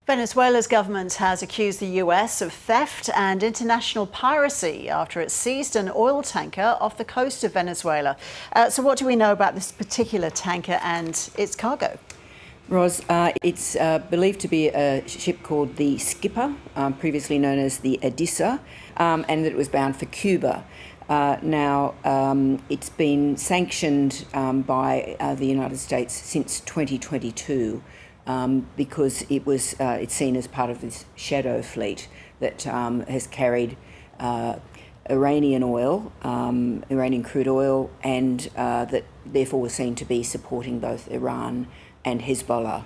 Venezuela's government has accused the US of theft and international piracy after it seized an oil tanker off the coast of Venezuela. So what do we know about this particular tanker and its cargo? Ros, it's believed to be a ship called the Skipper, previously known as the Odessa, and that it was bound for Cuba. It's been sanctioned by the United States since 2022 because it's seen as part of this shadow fleet that has carried Iranian oil, Iranian crude oil, and that therefore was seen to be supporting both Iran and Hezbollah.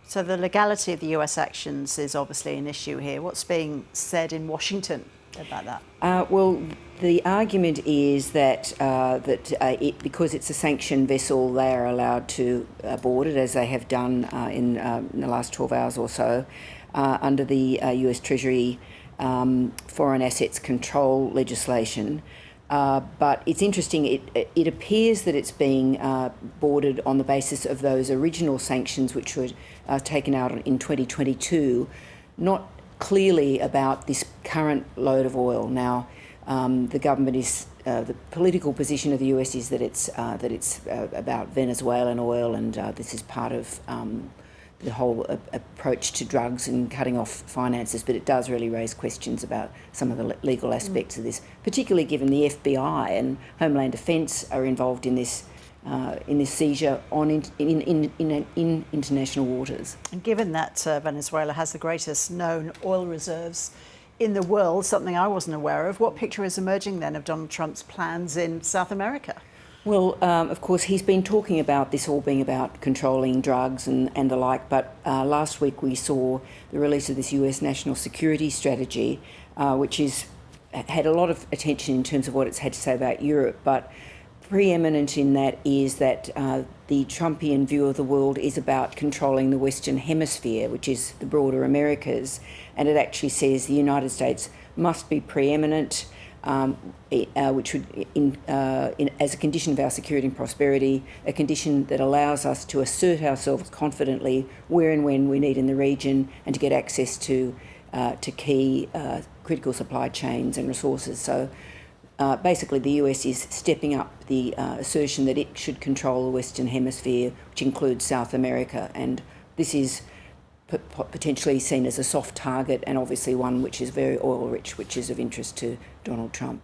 So the legality of the US actions is obviously an issue here. What's being said in Washington about that? Well, the argument is that because it's a sanctioned vessel, they are allowed to board it, as they have done in the last 12 hours or so, under the US Treasury Foreign Assets Control legislation. But it's interesting, it appears that it's being boarded on the basis of those original sanctions which were taken out in 2022, not clearly about this current load of oil. Now, the government is, the political position of the US is that it's about Venezuelan oil, and this is part of the whole approach to drugs and cutting off finances, but it does really raise questions about some of the legal aspects of this, particularly given the FBI and Homeland Defence are involved in this seizure in international waters. And given that Venezuela has the greatest known oil reserves in the world, something I wasn't aware of, what picture is emerging then of Donald Trump's plans in South America? Well, of course, he's been talking about this all being about controlling drugs and the like, but last week we saw the release of this US national security strategy, which had a lot of attention in terms of what it's had to say about Europe, but preeminent in that is that the Trumpian view of the world is about controlling the Western Hemisphere, which is the broader Americas, and it actually says the United States must be preeminent, which would, as a condition of our security and prosperity, a condition that allows us to assert ourselves confidently where and when we need in the region, and to get access to key critical supply chains and resources. So basically the US is stepping up the assertion that it should control the Western Hemisphere, which includes South America, and this is potentially seen as a soft target, and obviously one which is very oil rich, which is of interest to Donald Trump.